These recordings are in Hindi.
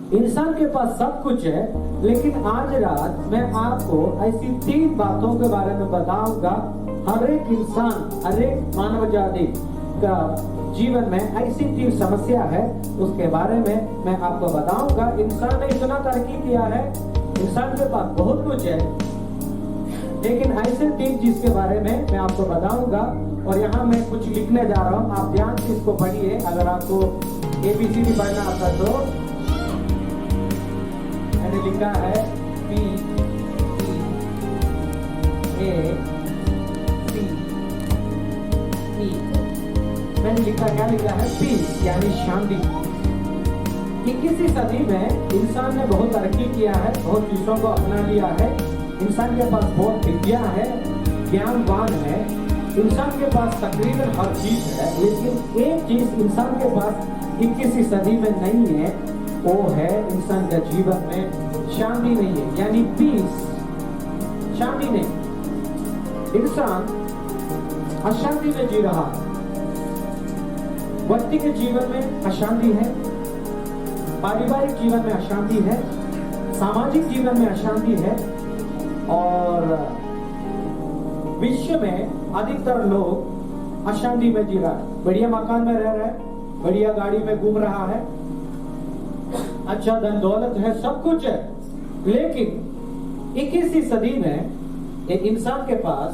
इंसान के पास सब कुछ है, लेकिन आज रात मैं आपको ऐसी 3 बातों के बारे में बताऊंगा। हर एक इंसान, हर एक मानव जाति का जीवन में ऐसी 3 समस्या है, उसके बारे में मैं आपको बताऊंगा। इंसान ने इतना तरक्की किया है, इंसान के पास बहुत कुछ है, लेकिन ऐसे 3 चीज के बारे में मैं आपको बताऊंगा। और यहाँ मैं कुछ लिखने जा रहा हूँ, आप ध्यान से इसको पढ़िए। अगर आपको ABCD पढ़ना आता तो मैंने लिखा है P E A C E। मैंने लिखा, क्या लिखा है? पीस यानी शांति। 21वीं सदी में इंसान ने बहुत तरक्की किया है, बहुत चीजों को अपना लिया है। इंसान के पास बहुत विद्या है, ज्ञानवान है, इंसान के पास तकरीबन हर चीज है, लेकिन एक चीज इंसान के पास 21वीं सदी में नहीं है, वो है इंसान का जीवन में शांति नहीं है, यानी पीस, शांति नहीं। इंसान अशांति में जी रहा है। व्यक्ति के जीवन में अशांति है, पारिवारिक जीवन में अशांति है, सामाजिक जीवन में अशांति है, और विश्व में अधिकतर लोग अशांति में जी रहा है। बढ़िया मकान में रह रहा है, बढ़िया गाड़ी में घूम रहा है, अच्छा धन दौलत है, सब कुछ है, लेकिन 21वीं सदी में एक इंसान के पास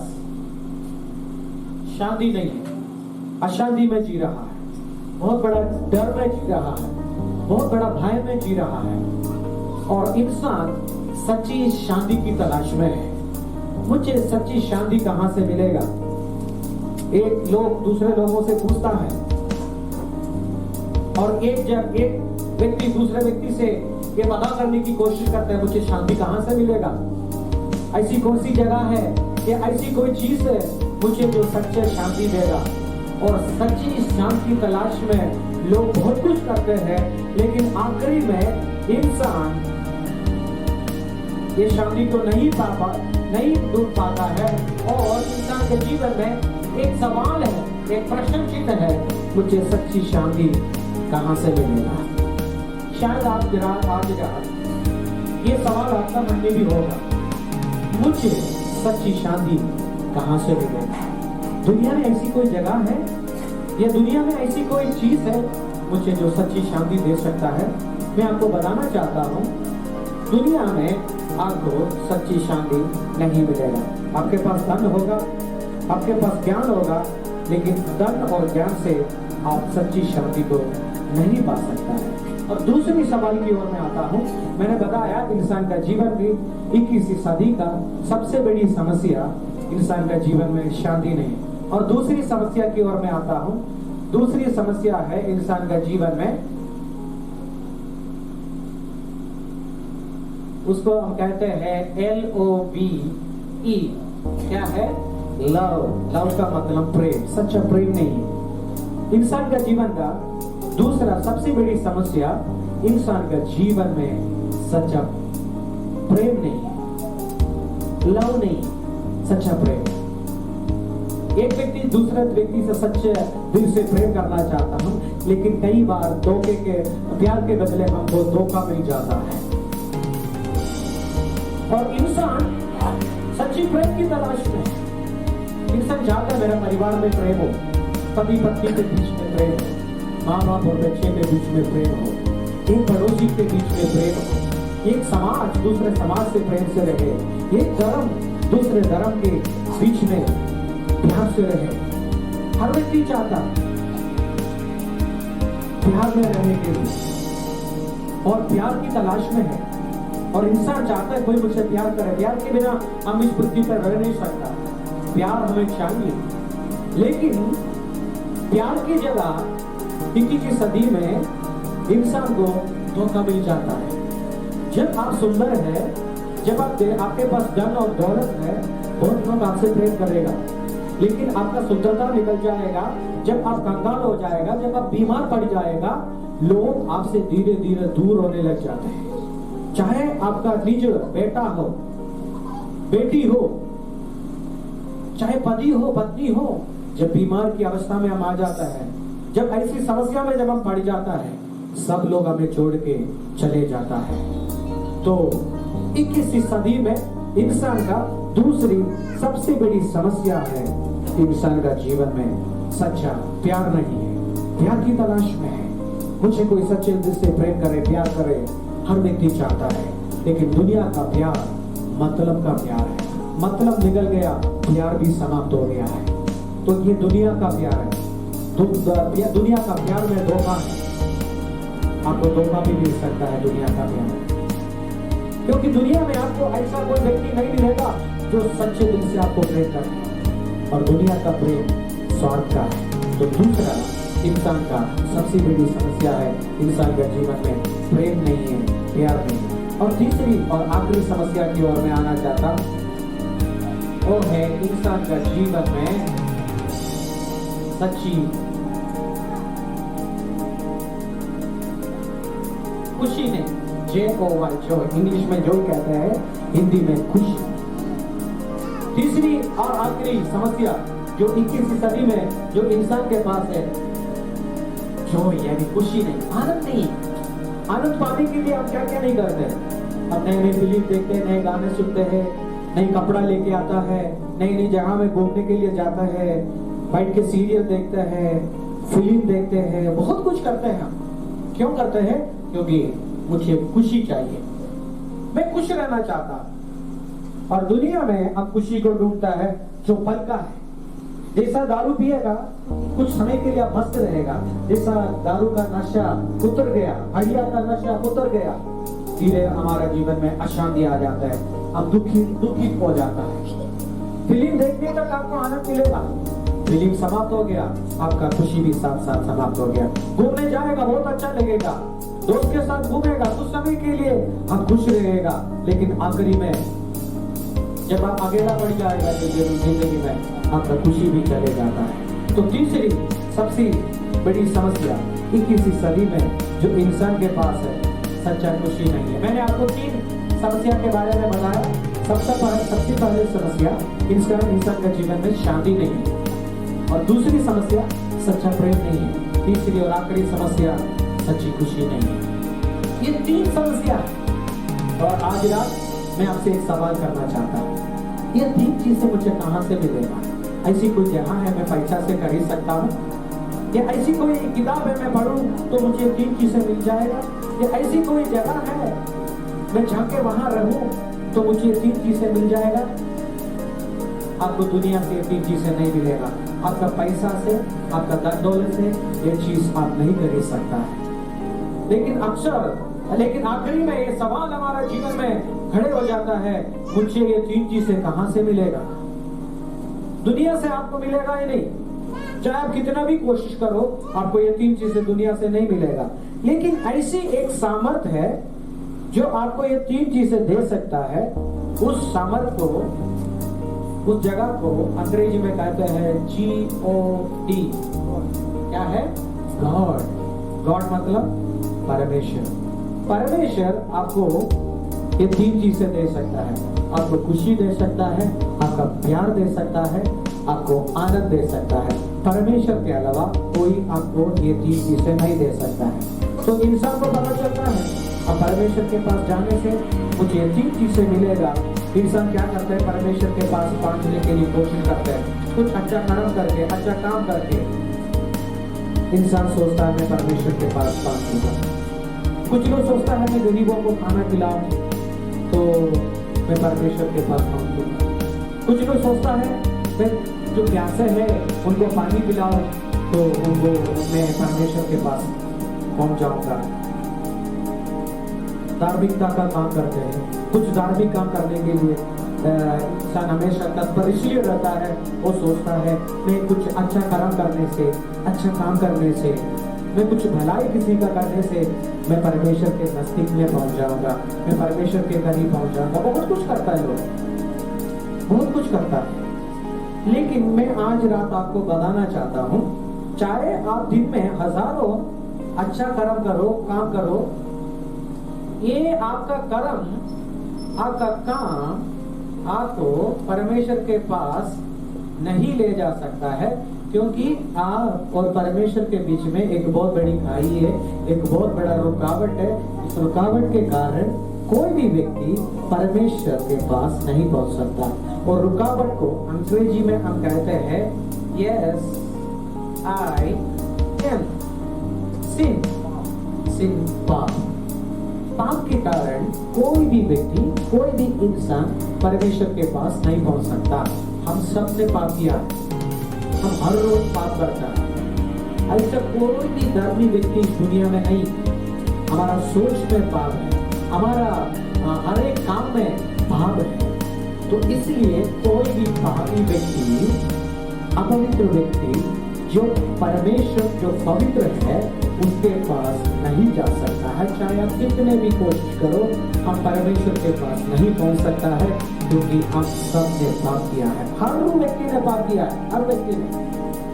शांति नहीं है, अशांति में जी रहा है, बहुत बड़ा डर में जी रहा है, बहुत बड़ा भय में जी रहा है, और इंसान सच्ची शांति की तलाश में है। मुझे सच्ची शांति कहां से मिलेगा? एक लोग दूसरे लोगों से पूछता है, और एक व्यक्ति दूसरे व्यक्ति से ये पता करने की कोशिश करता है मुझे शांति कहां से मिलेगा, ऐसी कौन सी जगह है या ऐसी कोई चीज है मुझे जो सच्चे शांति देगा। और सच्ची शांति की तलाश में लोग बहुत कुछ करते हैं, लेकिन आखिरी में इंसान ये शांति को नहीं ढूंढ पाता है, और इंसान के जीवन में एक सवाल है, एक प्रश्न चिन्ह है, मुझे सच्ची शांति कहां से मिलेगा। शायद आप आज ये सवाल आपका मन में भी होगा, मुझे सच्ची शांति कहां से मिलेगा। दुनिया में ऐसी कोई जगह है या दुनिया में ऐसी कोई चीज है मुझे जो सच्ची शांति दे सकता है? मैं आपको बताना चाहता हूं, दुनिया में आपको सच्ची शांति नहीं मिलेगा। आपके पास धन होगा, आपके पास ज्ञान होगा, लेकिन धन और ज्ञान से आप सच्ची शांति को नहीं पा सकता है। और दूसरी सवाल की ओर मैं आता हूं। मैंने बताया इंसान का जीवन की 21वीं सदी का सबसे बड़ी समस्या इंसान का जीवन में शांति नहीं। और दूसरी समस्या की ओर मैं आता हूं। दूसरी समस्या है इंसान का जीवन में, उसको हम कहते हैं LOVE। क्या है? लव। लव का मतलब प्रेम, सच्चा प्रेम नहीं। इंसान का जीवन का दूसरा सबसे बड़ी समस्या इंसान का जीवन में सच्चा प्रेम नहीं, लव नहीं, सच्चा प्रेम। एक व्यक्ति दूसरे व्यक्ति से सच्चे दिल से प्रेम करना चाहता हूं, लेकिन कई बार धोखे के प्यार के बदले हमको धोखा मिल जाता है, और इंसान सच्ची प्रेम की तलाश में। इंसान चाहता है मेरा परिवार में प्रेम हो, पति पत्नी के बीच में प्रेम हो, माँ बाप और बच्चे के बीच में प्रेम हो, एक पड़ोसी के बीच में प्रेम हो, एक समाज दूसरे समाज से प्रेम से रहे, एक धर्म दूसरे धर्म के बीच में प्यार से रहे। हर व्यक्ति चाहता प्यार में रहने के लिए, और प्यार की तलाश में है, और इंसान चाहता है कोई मुझसे प्यार करे। प्यार के बिना हम इस पृथ्वी पर रह नहीं सकता, प्यार हमें चाहिए। लेकिन प्यार की जगह 21वीं सदी में इंसान को धोखा मिल जाता है। जब आप सुंदर है, जब आपके पास धन और दौलत है, बहुत लोग आपसे प्रेम करेगा, लेकिन आपका सुंदरता निकल जाएगा, जब आप कंगाल हो जाएगा, जब आप बीमार पड़ जाएगा, लोग आपसे धीरे धीरे दूर होने लग जाते हैं। चाहे आपका निज बेटा हो, बेटी हो, चाहे पति हो, पत्नी हो, जब बीमार की अवस्था में हम आ जाता है, जब ऐसी समस्या में जब हम पड़ जाता है, सब लोग हमें छोड़ के चले जाता है। तो 21वीं सदी में इंसान का दूसरी सबसे बड़ी समस्या है, इंसान का जीवन में सच्चा प्यार नहीं है, प्यार की तलाश में है। मुझे कोई सच्चे दिल से प्रेम करे, प्यार करे, हर व्यक्ति चाहता है, लेकिन दुनिया का प्यार मतलब का प्यार है। मतलब निकल गया, प्यार भी समाप्त हो गया है। तो ये दुनिया का प्यार है, दुनिया का प्यार में धोखा है। आपको धोखा भी मिल सकता है दुनिया का प्यार, क्योंकि दुनिया में आपको ऐसा कोई व्यक्ति नहीं मिलेगा जो सच्चे दिल से आपको प्रेम करे, और दुनिया का प्रेम स्वार्थ का है। तो दूसरा इंसान का सबसे बड़ी समस्या है, इंसान का जीवन में प्रेम नहीं है, प्यार नहीं है। और तीसरी और आखिरी समस्या की ओर मैं आना चाहता हूं, वो है इंसान का जीवन में सच्ची खुशी नहीं। JOY, जो इंग्लिश में जो कहते हैं, हिंदी में खुशी। तीसरी और आखिरी समस्या जो 21वीं सदी में जो इंसान के पास है, जो यानी खुशी नहीं, आनंद नहीं। आनंद पाने के लिए हम क्या क्या नहीं करते हैं? हम नए नए फिल्म देखते हैं, नए गाने सुनते हैं, नई कपड़ा लेके आता है, नई नई जगह में घूमने के लिए जाता है, बैठ के सीरियल देखते हैं, फिल्म देखते हैं, बहुत कुछ करते हैं हम। क्यों करते हैं? क्योंकि मुझे खुशी चाहिए, मैं खुश रहना चाहता। और दुनिया में अब खुशी को ढूंढता है जो पल का है। जैसा दारू पिएगा कुछ समय के लिए मस्त रहेगा, जैसा दारू का नशा उतर गया, हड़िया का नशा उतर गया, धीरे हमारा जीवन में अशांति आ जाता है, अब दुखी हो जाता है। फिल्म देखने तक आपको आनंद मिलेगा, फिल्म समाप्त हो गया, आपका खुशी भी साथ साथ समाप्त हो गया। घूमने जाएगा, बहुत अच्छा लगेगा, दोस्त के साथ घूमेगा, कुछ समय के लिए हम खुश रहेगा, लेकिन आखिरी में जब आप अकेला पड़ जाएगा तो जिंदगी में आपका खुशी भी चले जाता है। तो तीसरी सबसे बड़ी समस्या 21वीं सदी में जो इंसान के पास है, सच्चा खुशी नहीं है। मैंने आपको 3 समस्या के बारे में बताया। सबसे पहले समस्या इंसान का जीवन में शांति नहीं है, और दूसरी समस्या सच्चा प्रेम नहीं है, तीसरी और आखिरी समस्या सच्ची खुशी नहीं है। ये 3 समस्या है। और आज रात मैं आपसे एक सवाल करना चाहता हूँ, ये 3 चीजें मुझे कहाँ से मिलेगा? ऐसी कोई जगह है मैं पैसा से खरीद सकता हूँ? या ऐसी कोई किताब है मैं पढ़ूं तो मुझे 3 चीजें मिल जाएगा? या ऐसी कोई जगह है मैं जाके वहां रहूं तो मुझे 3 चीजें मिल जाएगा? आपको दुनिया से 3 चीजें नहीं मिलेगा। आपका पैसा से, आपका धन दौलत से ये चीज आप नहीं खरीद सकता है। लेकिन आखिरी में ये सवाल हमारा जीवन में खड़े हो जाता है, मुझे ये 3 चीजें कहां से मिलेगा? दुनिया से आपको मिलेगा ही नहीं, चाहे आप कितना भी कोशिश करो, आपको ये 3 चीजें दुनिया से नहीं मिलेगा। लेकिन ऐसी एक सामर्थ है जो आपको ये 3 चीजें दे सकता है। उस सामर्थ को, उस जगह को अंग्रेजी में कहते हैं GOD। क्या है? गॉड। गॉड मतलब परमेश्वर। परमेश्वर आपको ये 3 चीजें दे सकता है। आपको खुशी दे सकता है, आपका प्यार दे सकता है, आपको आनंद दे सकता है। परमेश्वर के अलावा कोई आपको ये 3 चीजें नहीं दे सकता है। तो इंसान को पता चलता है अब परमेश्वर के पास जाने से मुझे ये 3 चीजें मिलेगा। इंसान क्या करते हैं? परमेश्वर के पास पहुंचने के लिए कोशिश करते हैं, कुछ अच्छा कर्म करके, अच्छा काम करके इंसान सोचता है मैं परमेश्वर के पास पहुंचूंगा। कुछ लोग सोचता है मैं गरीबों को खाना खिलाऊं तो मैं परमेश्वर के पास पहुंचूंगा। कुछ लोग सोचता है मैं जो प्यासे हैं उनको पानी पिलाऊं तो उनको मैं परमेश्वर के पास पहुंच जाऊंगा। धार्मिकता का काम करते हैं, कुछ धार्मिक काम करने के लिए इंसान हमेशा तत्पर इसलिए रहता है, वो सोचता है मैं कुछ अच्छा कर्म करने से, अच्छा काम करने से, मैं कुछ भलाई किसी का करने से मैं परमेश्वर के नजदीक में पहुंच जाऊंगा, मैं परमेश्वर के करीब पहुंच जाऊंगा। बहुत कुछ करता है लोग, बहुत कुछ करता है। लेकिन मैं आज रात आपको बताना चाहता हूं, चाहे आप दिन में हजारों अच्छा कर्म करो, काम करो, ये आपका कर्म, आपका काम आपको परमेश्वर के पास नहीं ले जा सकता है, क्योंकि आप और परमेश्वर के बीच में एक बहुत बड़ी खाई है, एक बहुत बड़ा रुकावट है। इस रुकावट के कारण कोई भी व्यक्ति परमेश्वर के पास नहीं पहुंच सकता। और रुकावट को अंग्रेजी में हम कहते हैं यस आई एम सिन। सिन पाप। पाप के कारण कोई भी व्यक्ति, कोई भी इंसान परमेश्वर के पास नहीं पहुंच सकता। हम सब ने पाप किया, हम हर रोज पाप करता है। ऐसा कोई भी धर्मी व्यक्ति इस दुनिया में नहीं। हमारा सोच में पाप है, हमारा हर एक काम में पाप है। तो इसलिए कोई भी पापी व्यक्ति, अपवित्र व्यक्ति जो परमेश्वर जो पवित्र है उसके पास नहीं जा सकता है। चाहे आप कितने भी कोशिश करो, हम परमेश्वर के पास नहीं पहुंच सकता है, क्योंकि हम सब ने पाप किया है। हर व्यक्ति ने पाप किया है, हर व्यक्ति ने।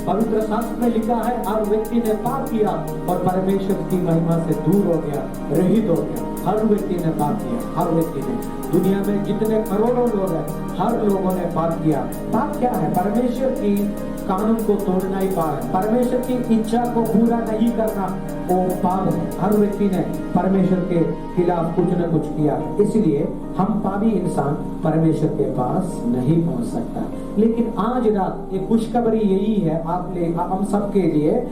पवित्र शास्त्र में लिखा है हर व्यक्ति ने पाप किया और परमेश्वर की महिमा से दूर हो गया, रहित हो गया। हर व्यक्ति ने पाप किया, हर व्यक्ति ने। दुनिया में जितने करोड़ों लोग हैं, हर लोगों ने पाप किया। पाप क्या है? परमेश्वर की कानून को तोड़ना ही पाप है। परमेश्वर की इच्छा को पूरा नहीं करना वो पाप है। हर व्यक्ति ने परमेश्वर के खिलाफ कुछ न कुछ किया, इसलिए हम पापी इंसान परमेश्वर के पास नहीं पहुंच सकता। लेकिन आज रात एक खुशखबरी यही है हम सबके लिए।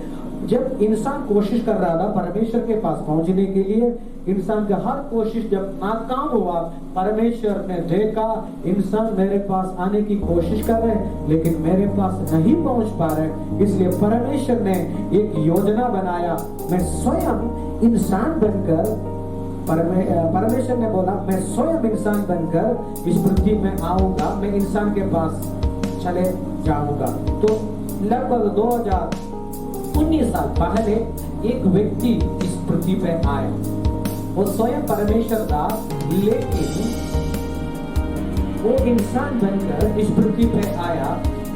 जब इंसान कोशिश कर रहा था परमेश्वर के पास पहुंचने के लिए, इंसान का हर कोशिश जब नाकाम हुआ, परमेश्वर ने देखा इंसान मेरे पास आने की कोशिश कर रहे हैं लेकिन मेरे पास नहीं पहुंच पा रहे, इसलिए परमेश्वर ने एक योजना बनाया। मैं स्वयं इंसान बनकर, परमेश्वर ने बोला मैं स्वयं इंसान बनकर इस पृथ्वी में आऊंगा, मैं इंसान के पास चले जाऊंगा। तो लगभग 2019 साल पहले एक व्यक्ति इस पृथ्वी पे आया, वो स्वयं परमेश्वर था, लेकिन वो इंसान बनकर इस पृथ्वी पे आया।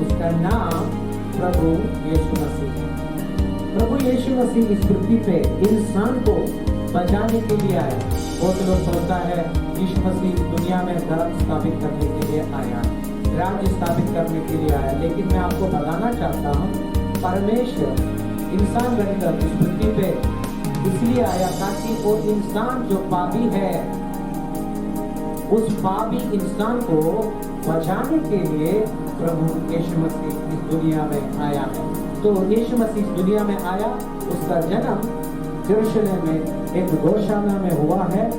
उसका नाम प्रभु यीशु मसीह है। प्रभु यीशु मसीह इस पृथ्वी पे इंसान को बचाने के लिए आया। बहुत लोग सोचता है यीशु मसीह दुनिया में धर्म स्थापित करने के लिए आया, राज्य स्थापित करने के लिए आया, लेकिन मैं आपको बताना चाहता हूँ परमेश्वर इंसान बनकर इस पृथ्वी पे इसलिए आया ताकि वो इंसान जो पापी है, उस पापी इंसान को बचाने के लिए प्रभु यीशु मसीह इस दुनिया में आया है। तो यीशु मसीह इस दुनिया में आया, उसका जन्म यरूशलेम में एक गौशाला में हुआ है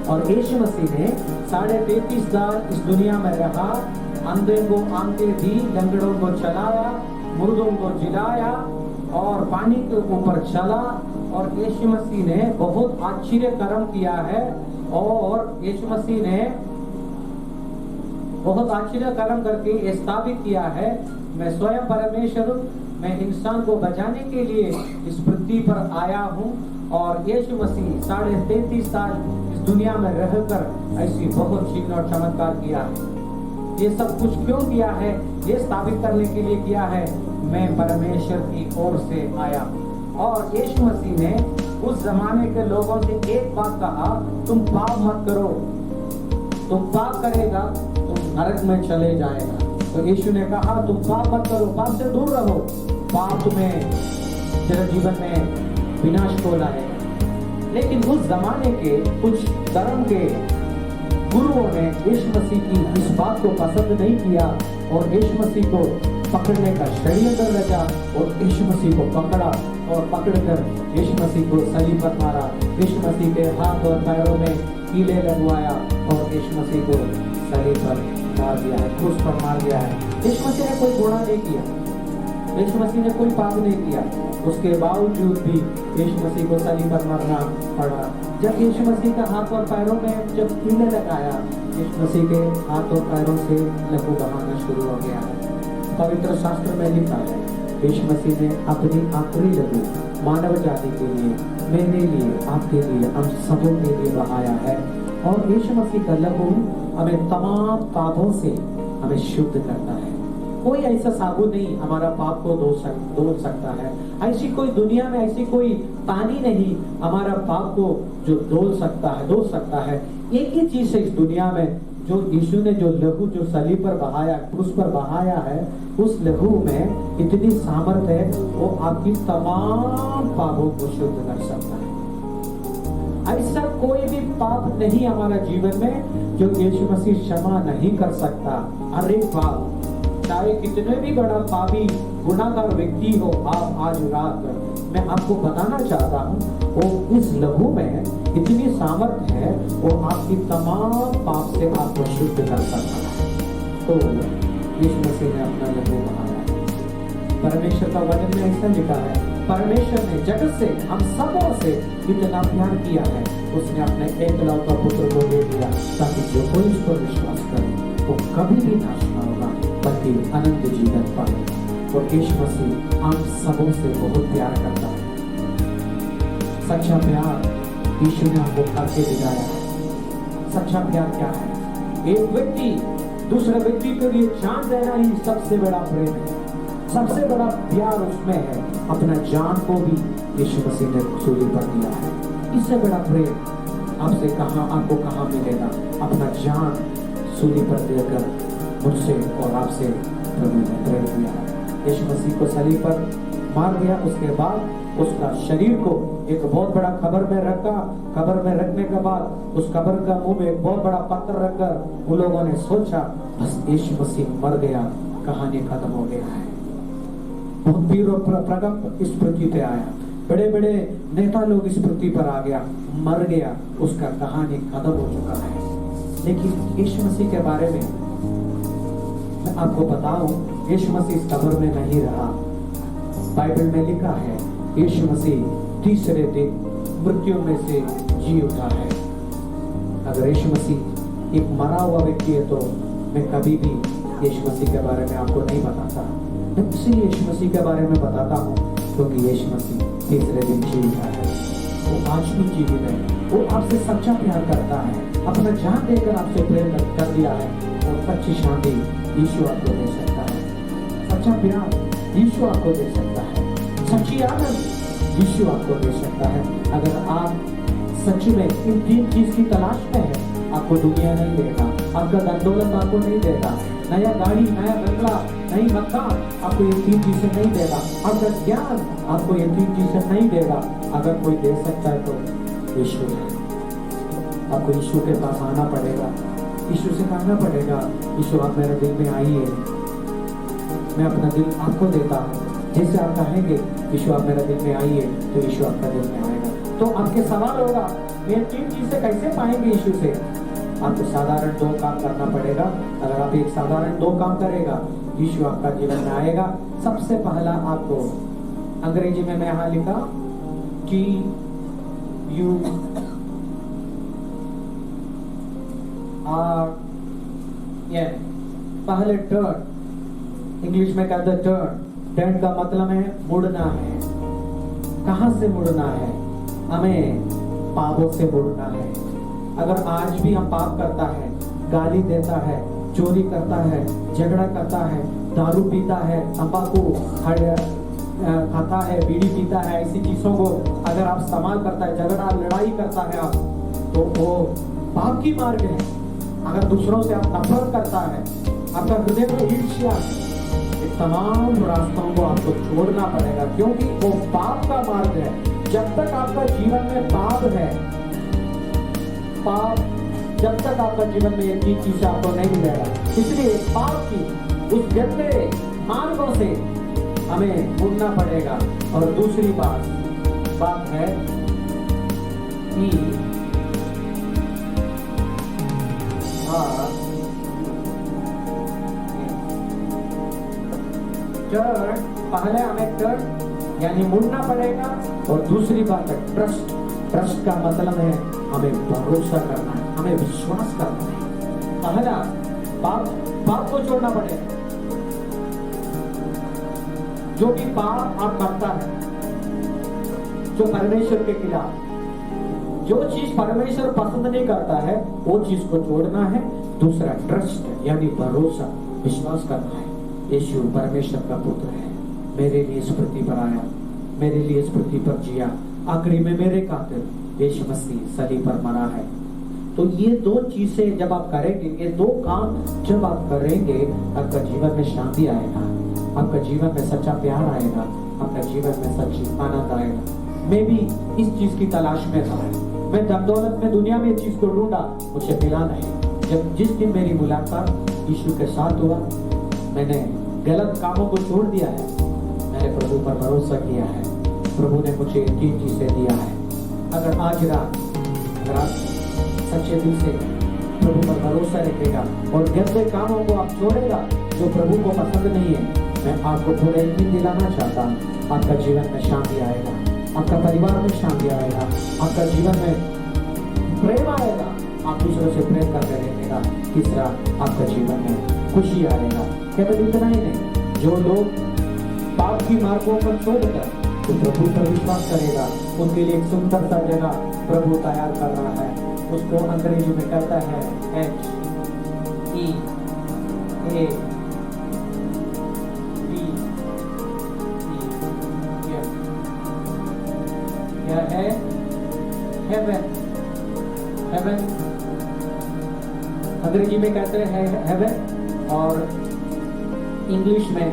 और यीशु मसीह ने 33.5 साल इस दुनिया में रहा। अंधे को आंखें दी, लंगड़ों को चलाया, मुर्दों को जिलाया और पानी के ऊपर चला। और यीशु मसीह ने बहुत आश्चर्य कर्म किया है और यीशु मसीह ने बहुत आश्चर्य कर्म करके ये स्थापित किया है मैं स्वयं परमेश्वर, मैं इंसान को बचाने के लिए इस पृथ्वी पर आया हूँ। और यीशु मसीह 33.5 साल इस दुनिया में रहकर ऐसी बहुत चिन्ह और चमत्कार किया है। ये सब कुछ क्यों किया है? ये स्थापित करने के लिए किया है मैं परमेश्वर की ओर से आया। और यीशु मसीह ने उस जमाने के लोगों से एक बात कहा, तुम पाप मत करो, तुम पाप करेगा तुम नरक में चले जाएगा। तो यीशु ने कहा तुम पाप मत करो, पाप से दूर रहो, पाप तुम्हें तेरे जीवन में विनाश को लाएगा। लेकिन उस जमाने के कुछ धर्म के गुरुओं ने यीशु मसीह की इस बात को पसंद नहीं किया और यीशु मसीह को पकड़ने का षड्यंत्र रचा और यीशु मसीह को पकड़ा और पकड़कर यीशु मसीह को सलीब पर मारा। यीशु मसीह के हाथ और पैरों में कीले लगवाया और यीशु मसीह को सलीब पर मार दिया है, क्रूस पर मार दिया है। यीशु मसीह ने कोई गुनाह नहीं किया, यीशु मसीह ने कोई पाप नहीं किया, उसके बावजूद भी यीशु मसीह को सलीब पर मरना पड़ा। जब यीशु मसीह के हाथ और पैरों में जब कीले लगाया, यीशु मसीह के हाथ और पैरों से लहू बहाना शुरू हो गया है। पवित्र शास्त्र में लिखा है यीशु मसीह ने अपनी आखिरी लहू मानव जाति के लिए, मेरे लिए, आपके लिए, हम सबों के लिए बहाया है। और यीशु मसीह का लहू हमें तमाम पापों से हमें शुद्ध करता है। कोई ऐसा साबुन नहीं हमारा पाप को धो सकता है। ऐसी कोई दुनिया में ऐसी कोई पानी नहीं हमारा पाप को जो धो सकता है। एक ही चीज है इस दुनिया में जो यीशु ने जो लहू जो सलीब पर बहाया, क्रूस पर बहाया है, उस लहू में इतनी सामर्थ्य है, वो आपकी तमाम पापों को शुद्ध कर सकता है। ऐसा कोई भी पाप नहीं हमारा जीवन में जो यीशु मसीह क्षमा नहीं कर सकता। हर एक पाप, चाहे कितने भी बड़ा पापी गुनाहगार व्यक्ति हो, आप आज रात मैं आपको बताना चाहता हूँ, वो इस लहू में इतनी सामर्थ्य है, वो आपकी तमाम पाप से आपको शुद्ध कर सकता है। तो यीशु मसीह ने अपना लहू बहाया। परमेश्वर का वचन में ऐसा लिखा है, परमेश्वर ने जगत से हम सबों से इतना प्यार किया है, उसने अपने एकलौता पुत्र को दे दिया, ताकि जो कोई इस पर विश्वास करे वो कभी भी नाश न होगा, बल्कि अनंत जीवन पाए। और यीशु मसीह हम सबों से बहुत प्यार करता है। सच्चा प्यार यीशु ने हमको करके दिखाया है। सच्चा प्यार क्या है? एक व्यक्ति दूसरे व्यक्ति के लिए जान देना ही सबसे बड़ा प्रेम है। सबसे बड़ा प्यार उसमें है, अपना जान को भी यीशु मसीह ने सूली पर दिया है। इससे बड़ा प्रेम आपको कहाँ मिलेगा? अपना जान सूली पर देकर मुझसे और आपसे प्रभु ने प्रेम किया है। यीशु मसीह को सलीब पर मार दिया, उसके बाद उसका शरीर को एक बहुत बड़ा कब्र में रखा। कब्र में रखने के बाद उस कब्र का मुंह में एक बहुत बड़ा पत्थर रखकर उन लोगों ने सोचा बस यीशु मसीह मर गया, कहानी खत्म हो गया है। बहुत वीर और प्रगल्भ इस पृथ्वी पे आया, बड़े बड़े नेता लोग इस पृथ्वी पर आ गया, मर गया, उसका कहानी खत्म हो चुका है। लेकिन यीशु मसीह के बारे में मैं आपको बताऊं, यीशु मसीह इस कब्र में नहीं रहा। बाइबल में लिखा है यीशु मसीह तीसरे दिन मृत्यु में से जी उठा है। अगर यीशु मसीह एक मरा हुआ व्यक्ति है तो मैं कभी भी यीशु मसीह के बारे में आपको नहीं बताता। मैं इसलिए यीशु मसीह के बारे में बताता हूँ क्योंकि यीशु मसीह तीसरे दिन जी उठा है। वो आज भी जीवित है। वो आपसे सच्चा प्यार करता है, अपना जान देकर आपसे प्रेम कर दिया है। और सच्ची शांति यीशु आपको दे सकता है। सच्चा प्यार यीशु आपको दे सकता है। सच्ची आनंद यीशु आपको दे सकता है। अगर आप सच में इन तीन चीज की तलाश में है, आपको दुनिया नहीं देगा, आपका धन दौलत आपको नहीं देगा, नया गाड़ी, नया बंगला, नई मकान आपको ये तीन चीजें नहीं देगा, आपका ज्ञान आपको ये तीन चीजें नहीं देगा। अगर कोई दे सकता है तो यीशु है। आपको यीशु के पास आना पड़ेगा, यीशु से कहना पड़ेगा, यीशु आप मेरे दिल में आइए, मैं अपना दिल आपको देता हूँ। जैसे आप कहेंगे यीशु आप मेरे दिल में आइए, तो यीशु आपका दिल में आएगा। तो आपके सवाल होगा ये तीन चीजें कैसे पाएंगे यीशु से? आपको साधारण 2 काम करना पड़ेगा। अगर आप एक साधारण 2 काम करेगा, यीशु आपका जीवन में आएगा। सबसे पहला आपको अंग्रेजी में मैं यहाँ लिखा कि यू आर पहले टर्न, इंग्लिश में कहते हैं टर्न। टर्न का मतलब है मुड़ना है। कहां से मुड़ना है? हमें पापों से मुड़ना है। अगर आज भी हम पाप करता है, गाली देता है, चोरी करता है, झगड़ा करता है, दारू पीता है, तंबाकू खाता है, बीड़ी पीता है, ऐसी चीजों को अगर आप इस्तेमाल करता है, झगड़ा लड़ाई करता है आप, तो वो पाप की मार्ग है। अगर दूसरों से आप नफरत करता है, आपका हृदय में ईर्ष्या, तमाम रास्तों को आपको छोड़ना पड़ेगा, क्योंकि वो पाप का मार्ग है। जब तक आपका जीवन में पाप है, पाप जब तक आपका जीवन में एक चीज आपको नहीं मिलेगा। इसलिए पाप की उस गंदे मार्गों से हमें मुड़ना पड़ेगा। और दूसरी बात है कि टर्न, पहले हमें टर्न यानी मुड़ना पड़ेगा। और दूसरी बात है ट्रस्ट। ट्रस्ट का मतलब है हमें भरोसा करना है, हमें विश्वास करना है। पहला पाप को छोड़ना पड़ेगा। जो भी पाप आप करता है, जो परमेश्वर के खिलाफ, जो चीज परमेश्वर पसंद नहीं करता है, वो चीज को छोड़ना है। दूसरा ट्रस्ट यानी भरोसा, विश्वास करना है। यीशु परमेश्वर का पुत्र है, मेरे लिए इस पृथ्वी पर आया, मेरे लिए इस पृथ्वी पर जिया, आखिरी में मेरे खातिर यीशु मसीह सलीब पर मरा है। तो ये दो चीजें जब आप करेंगे, ये दो काम जब आप करेंगे, आपका जीवन में शांति आएगा, आपका जीवन में सच्चा प्यार आएगा, आपका जीवन में सच्ची आनंद आएगा। मैं भी इस चीज की तलाश में था। मैं धन दौलत में दुनिया में चीज को ढूंढा, मुझे मिला नहीं। जब जिस दिन मेरी मुलाकात यीशु के साथ हुआ, मैंने गलत कामों को छोड़ दिया है, मैंने प्रभु पर भरोसा किया है। प्रभु ने मुझे 3 चीजें दिया है। अगर आज रात अगर आप सच्चे दिल से प्रभु पर भरोसा रखेगा और गंदे कामों को आप छोड़ेगा जो प्रभु को पसंद नहीं है, मैं आपको पूरे यकीन दिलाना चाहता हूँ, आपका जीवन में शांति आएगा, आपका परिवार में शांति आएगा, आपका जीवन में प्रेम आएगा, आप दूसरों से प्रेम करते रहेगा। तीसरा, आपका जीवन में खुशी आएगा। केवल इतना ही नहीं, जो लोग पाप की मार्गों पर छोड़कर तो प्रभु पर विश्वास करेगा, उनके लिए एक सुंदर सा जगह प्रभु तैयार कर रहा है। उसको अंग्रेजी में कहता है HEAVEN। क्या है? हेवन। हेवन अंग्रेजी में कहते हैं हेवन और इंग्लिश में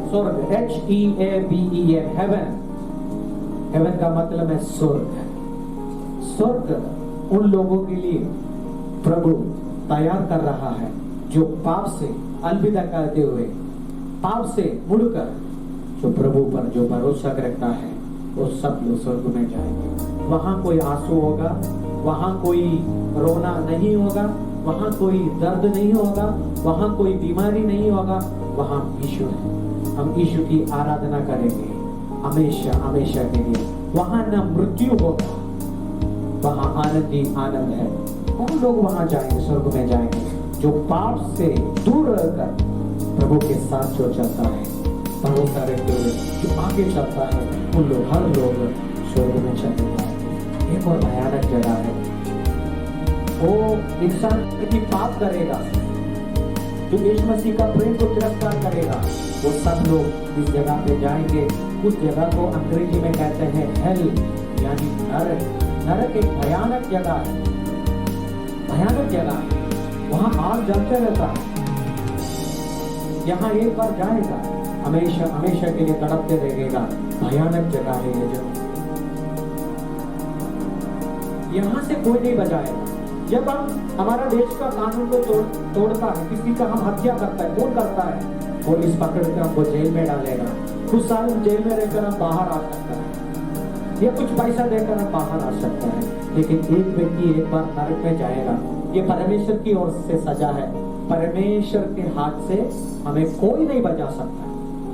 स्वर्ग, HEAVEN, हेवन। हेवन का मतलब है स्वर्ग। स्वर्ग उन लोगों के लिए प्रभु तैयार कर रहा है जो पाप से अलविदा करते हुए, पाप से मुड़कर जो प्रभु पर जो भरोसा रखता है, वो सब लोग स्वर्ग में जाएंगे। वहां कोई आंसू होगा, वहां कोई रोना नहीं होगा, वहां कोई दर्द नहीं होगा, वहां कोई बीमारी नहीं होगा। वहां यीशु है। हम यीशु की आराधना करेंगे हमेशा हमेशा के लिए। वहां न मृत्यु होगा, वहां आनंद ही आनंद है। उन लोग वहां जाएंगे, स्वर्ग में जाएंगे, जो पाप से दूर रहकर प्रभु के साथ जो चलता है, भरोसा रखते हुए जो आगे चलता है, उन लोग हर लोग स्वर्ग में चले जाएंगे। एक और भयानक जगह है, वो इंसान यदि पाप करेगा, जो यीशु मसीह का प्रेम को तिरस्कार करेगा, वो सब लोग इस जगह पे जाएंगे। उस जगह को अंग्रेजी में कहते हैं हेल, यानी नरक। नरक एक भयानक जगह है, भयानक जगह है। वहां आग जलते रहता है। यहाँ एक बार जाएगा, हमेशा हमेशा के लिए तड़पते रहेगा। भयानक जगह है ये। जो यहाँ से कोई नहीं बचाएगा। जब हम हमारा देश का कानून को तोड़ता है, किसी का हम हत्या करता है, कौन करता है, पुलिस पकड़ कर हमको जेल में डालेगा। कुछ साल जेल में रहकर हम बाहर आ सकता है, या कुछ पैसा देकर हम बाहर आ सकता है। लेकिन एक व्यक्ति एक बार नरक में जाएगा। ये परमेश्वर की ओर से सजा है। परमेश्वर के हाथ से हमें कोई नहीं बचा सकता,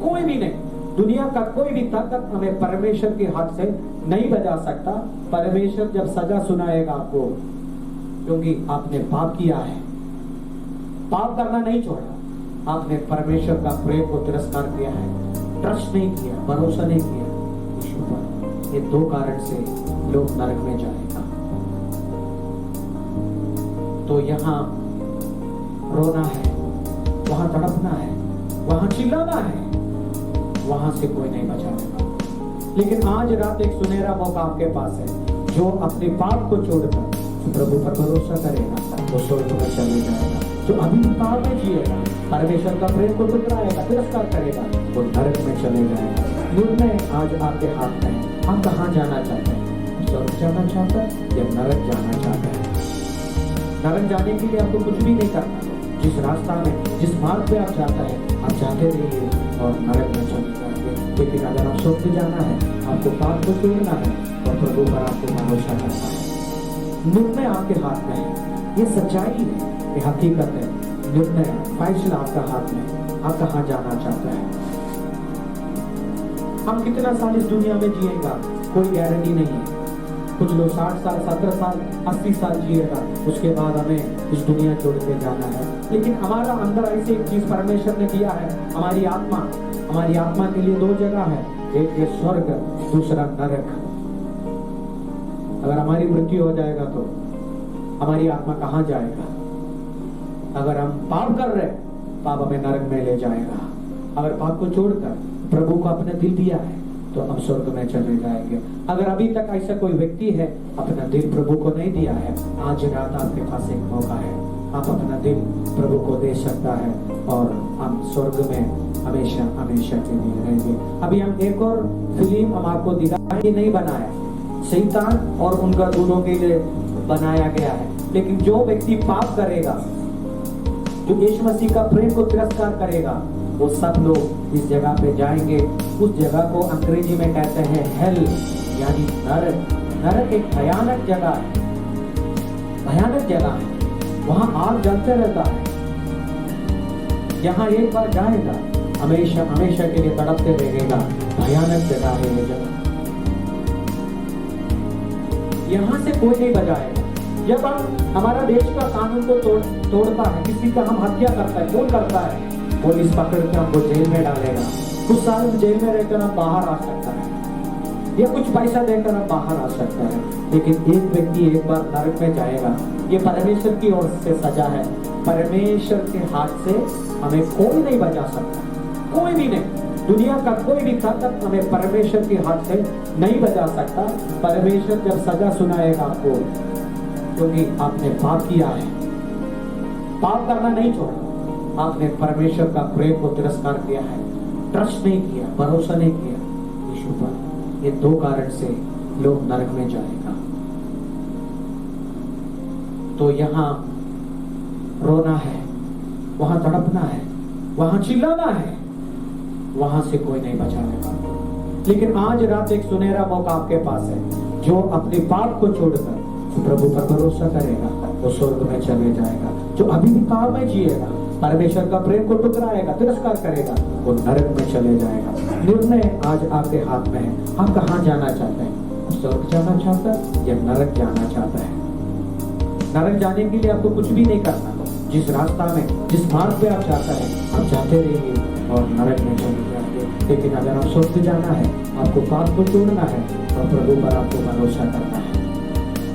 कोई भी नहीं। दुनिया का कोई भी ताकत हमें परमेश्वर के हाथ से नहीं बचा सकता। परमेश्वर जब सजा सुनाएगा आपको, क्योंकि आपने पाप किया है, पाप करना नहीं छोड़ा, आपने परमेश्वर का प्रेम को तिरस्कार किया है, ट्रस्ट नहीं किया, भरोसा नहीं किया यीशु पर। ये 2 कारण से लोग नरक में जाएगा। तो यहाँ रोना है, वहां तड़पना है, वहां चिल्लाना है, वहां से कोई नहीं बचाएगा। लेकिन आज रात एक सुनहरा मौका आपके पास है। जो अपने पाप को छोड़कर प्रभु पर भरोसा करेगा, वो स्वर्ग में चले जाएगा। जो अभी भी पाप में जिएगा, परमेश्वर का प्रेम को ठुकराएगा, तिरस्कार करेगा, वो नरक में चले जाएगा। निर्णय आज आपके हाथ में है। आप कहाँ जाना चाहते हैं? स्वर्ग जाना चाहते हैं या नरक जाना चाहते हैं? नरक जाने के लिए आपको कुछ भी नहीं करना। जिस रास्ता में, जिस मार्ग पे आप जाते हैं, आप जाते रहिए और नरक में चले जाएंगे। लेकिन अगर आप स्वर्ग जाना है, आपको पाप को छोड़ना है और प्रभु पर आपको भरोसा करना है। निर्णय आपके हाथ में है। ये सच्चाई है, ये हकीकत है। निर्णय, फैसला आपका हाथ में है। आप कहाँ जाना चाहते हैं? हम कितना साल इस दुनिया में जिएगा, कोई गारंटी नहीं है। कुछ लोग 60 साल, 17 साल, 80 साल जिएगा, उसके बाद हमें इस दुनिया छोड़ के जाना है। लेकिन हमारा अंदर ऐसी एक चीज परमेश्वर ने दिया है, हमारी आत्मा। हमारी आत्मा के लिए 2 जगह है, एक है स्वर्ग, दूसरा नरक। अगर हमारी मृत्यु हो जाएगा तो हमारी आत्मा कहाँ जाएगा? अगर हम पाप कर रहे, पाप हमें नरक में ले जाएगा। अगर पाप को छोड़कर प्रभु को अपना दिल दिया है, तो हम स्वर्ग में चले जाएंगे। अगर अभी तक ऐसा कोई व्यक्ति है अपना दिल प्रभु को नहीं दिया है, आज रात आपके पास एक मौका है, आप अपना दिल प्रभु को दे सकता है और हम स्वर्ग में हमेशा हमेशा के लिए रहेंगे। अभी हम एक और फिल्म हम आपको दिखाएंगे, नहीं बनाया, शैतान और उनका दूतों के लिए बनाया गया है, लेकिन जो व्यक्ति पाप करेगा, जो यीशु मसीह का प्रेम को तिरस्कार करेगा, वो सब लोग इस जगह पे जाएंगे। उस जगह को अंग्रेजी में कहते हैं हेल, यानी नरक। नरक एक भयानक जगह है, भयानक जगह है, वहां आग जलते रहता है। यहाँ एक बार जाएगा हमेशा हमेशा के लिए तड़पते रहेगा। भयानक जगह है ये जगह, यहाँ से कोई नहीं बचाएगा। जब हम हमारा देश का कानून को तोड़ता है, किसी का हम हत्या करता है, कौन करता है, पुलिस पकड़ के हमको जेल में डालेगा, कुछ साल जेल में रहकर हम बाहर आ सकता है, या कुछ पैसा देकर हम बाहर आ सकता है। लेकिन एक व्यक्ति एक बार नरक में जाएगा, ये परमेश्वर की ओर से सजा है। परमेश्वर के हाथ से हमें कोई नहीं बचा सकता, कोई भी नहीं, दुनिया का कोई भी ताकत हमें परमेश्वर के हाथ से नहीं बचा सकता। परमेश्वर जब सजा सुनाएगा आपको, क्योंकि आपने पाप किया है, पाप करना नहीं छोड़ा, आपने परमेश्वर का प्रेम को तिरस्कार किया है, ट्रस्ट नहीं किया, भरोसा नहीं किया यीशु पर। ये दो कारण से लोग नरक में जाएगा। तो यहाँ रोना है, वहां तड़पना है, वहां चिल्लाना है, वहां से कोई नहीं बचाएगा। लेकिन आज रात एक सुनहरा मौका आपके पास है। जो अपने पाप को छोड़कर प्रभु पर भरोसा करेगा वो स्वर्ग में चले जाएगा। जो अभी भी पाप में जिएगा, परमेश्वर का प्रेम को ठुकराएगा, तिरस्कार करेगा, वो नरक में चले जाएगा। निर्णय आज आपके हाथ में है। आप कहाँ जाना चाहते हैं? स्वर्ग जाना चाहता है या नरक जाना चाहता है? नरक जाने के लिए आपको कुछ भी नहीं करना। जिस रास्ता में, जिस मार्ग पे आप जाता है, आप जाते रहिए और नरक में चले जाएंगे। लेकिन अगर आप स्वर्ग जाना है, आपको पाप को छोड़ना है और प्रभु पर आपको भरोसा करना है।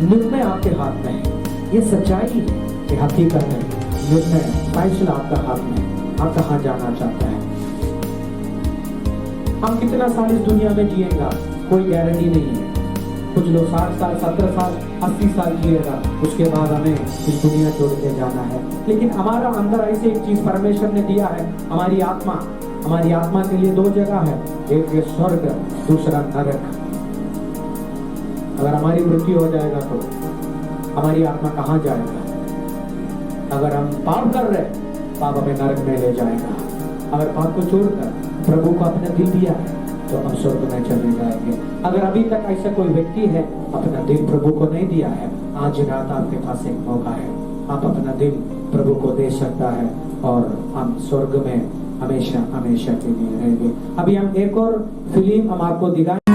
निर्णय आपके हाथ में है, ये सच्चाई है, ये हकीकत है। निर्णय, फैसला आपका हाथ में है, आप कहाँ जाना चाहता है। हम कितना साल इस दुनिया में जिएगा कोई गारंटी नहीं है। कुछ लोग 60 साल, 70 साल, 80 साल जिएगा, उसके बाद हमें इस दुनिया छोड़ के जाना है। लेकिन हमारा अंदर ऐसे एक चीज परमेश्वर ने दिया है, हमारी आत्मा। हमारी आत्मा के लिए दो जगह है, एक है स्वर्ग, दूसरा नरक। अगर हमारी मृत्यु हो जाएगा तो हमारी आत्मा कहाँ जाएगा? अगर हम पाप कर रहे, पाप हमें नरक में ले जाएगा। अगर पाप को छोड़कर प्रभु को अपना दिल दिया है तो हम स्वर्ग में चले जाएंगे। अगर अभी तक ऐसा कोई व्यक्ति है अपना दिल प्रभु को नहीं दिया है, आज रात आपके पास एक मौका है, आप अपना दिल प्रभु को दे सकता है और हम स्वर्ग में हमेशा हमेशा के लिए रहेंगे। अभी हम एक और फिल्म हम आपको दिखाएं।